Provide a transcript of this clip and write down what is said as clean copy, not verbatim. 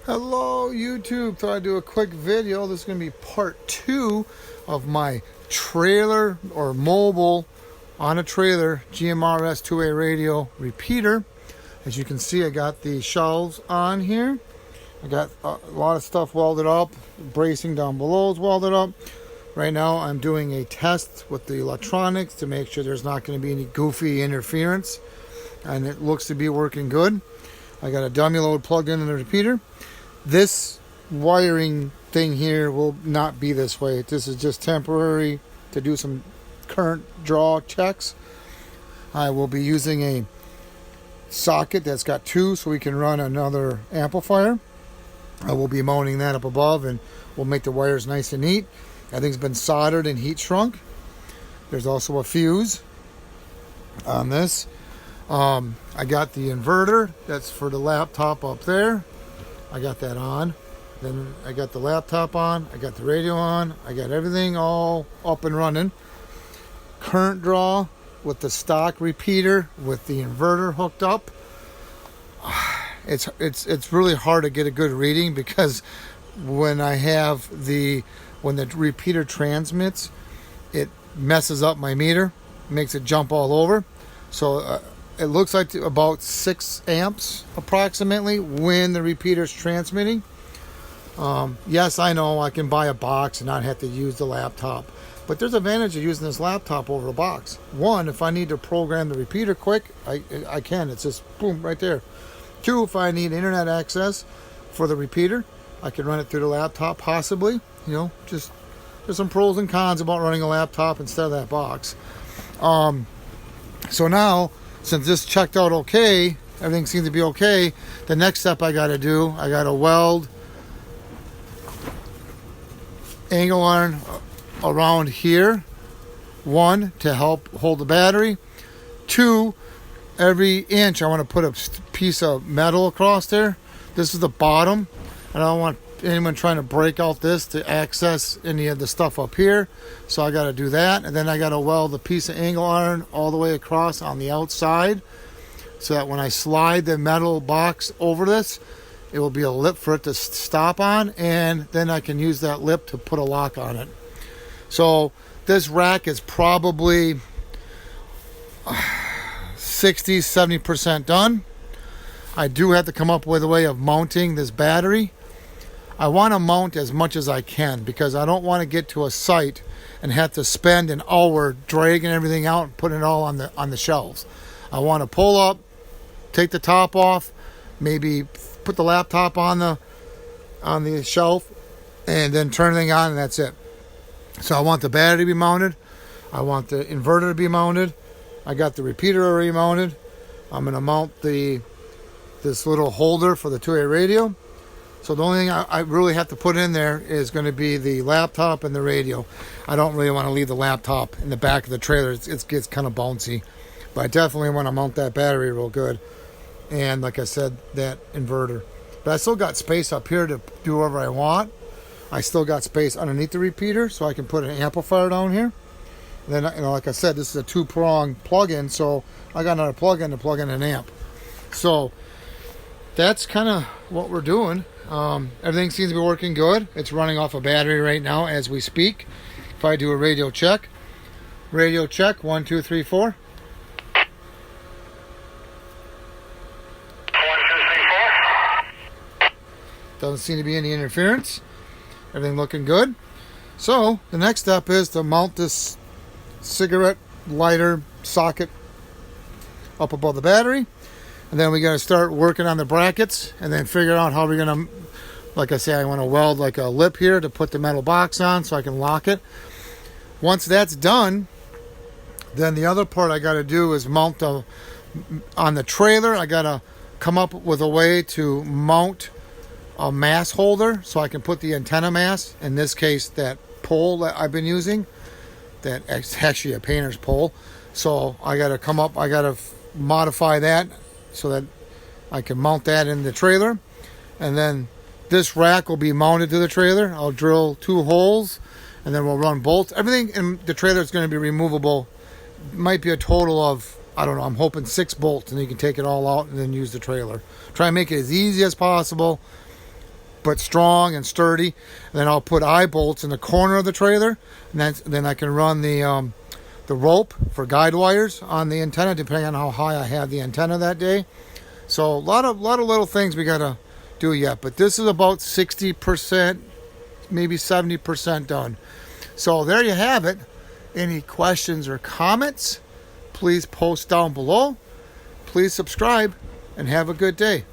Hello YouTube, thought I'd do a quick video. This is going to be part 2 of my trailer or mobile on a trailer GMRS Two-way radio repeater. As you can see, I got the shelves on here. I got a lot of stuff welded up. Bracing down below is welded up. Right now I'm doing a test with the electronics to make sure there's not going to be any goofy interference, and it looks to be working good. I got a dummy load plugged into the repeater. This wiring thing here will not be this way. This is just temporary to do some current draw checks. I will be using a socket that's got 2 so we can run another amplifier. I will be mounting that up above and we'll make the wires nice and neat. Everything's been soldered and heat shrunk. There's also a fuse on this. I got the inverter that's for the laptop up there. I got that on. Then I got the laptop on. I got the radio on. I got everything all up and running. Current draw with the stock repeater with the inverter hooked up. It's really hard to get a good reading because when the repeater transmits, it messes up my meter, makes it jump all over. So it looks like about 6 amps approximately when the repeater's transmitting. Yes, I know I can buy a box and not have to use the laptop, but there's an advantage of using this laptop over a box. One, if I need to program the repeater quick, I can. It's just boom right there. 2, if I need internet access for the repeater, I can run it through the laptop possibly. Just there's some pros and cons about running a laptop instead of that box. So now, since this checked out okay, everything seems to be okay, the next step I got to do, I got to weld angle iron around here. 1, to help hold the battery. 2, every inch I want to put a piece of metal across there. This is the bottom. I don't want anyone trying to break out this to access any of the stuff up here, so I got to do that. And then I got to weld a piece of angle iron all the way across on the outside, so that when I slide the metal box over this, it will be a lip for it to stop on, and then I can use that lip to put a lock on it. So this rack is probably 60-70% done. I do have to come up with a way of mounting this battery. I want to mount as much as I can because I don't want to get to a site and have to spend an hour dragging everything out and putting it all on the shelves. I want to pull up, take the top off, maybe put the laptop on the shelf, and then turn everything on, and that's it. So I want the battery to be mounted. I want the inverter to be mounted. I got the repeater already mounted. I'm going to mount this little holder for the two-way radio. So the only thing I really have to put in there is going to be the laptop and the radio. I don't really want to leave the laptop in the back of the trailer. It gets kind of bouncy. But I definitely want to mount that battery real good. And like I said, that inverter. But I still got space up here to do whatever I want. I still got space underneath the repeater, so I can put an amplifier down here. And then, like I said, this is a 2-prong plug-in, so I got another plug-in to plug in an amp. So that's kind of what we're doing. Everything seems to be working good. It's running off a battery right now as we speak. If I do a radio check, 1, 2, 3, 4. 1, 2, 3, 4. Doesn't seem to be any interference. Everything looking good. So the next step is to mount this cigarette lighter socket up above the battery. And then we got to start working on the brackets and then figure out how we're going to, like I say, I want to weld like a lip here to put the metal box on so I can lock it. Once that's done, then the other part I got to do is mount on the trailer. I got to come up with a way to mount a mass holder so I can put the antenna mass, in this case that pole that I've been using, that's actually a painter's pole. So I got to modify that so that I can mount that in the trailer. And then this rack will be mounted to the trailer. I'll drill 2 holes and then we'll run bolts. Everything in the trailer is going to be removable. Might be a total of, I don't know, I'm hoping 6 bolts, and you can take it all out and then use the trailer. Try and make it as easy as possible. but strong and sturdy. And then I'll put eye bolts in the corner of the trailer, and then I can run the rope for guide wires on the antenna, depending on how high I have the antenna that day. So a lot of little things we gotta do yet, but this is about 60%, maybe 70% done. So there you have it. Any questions or comments, please post down below. Please subscribe and have a good day.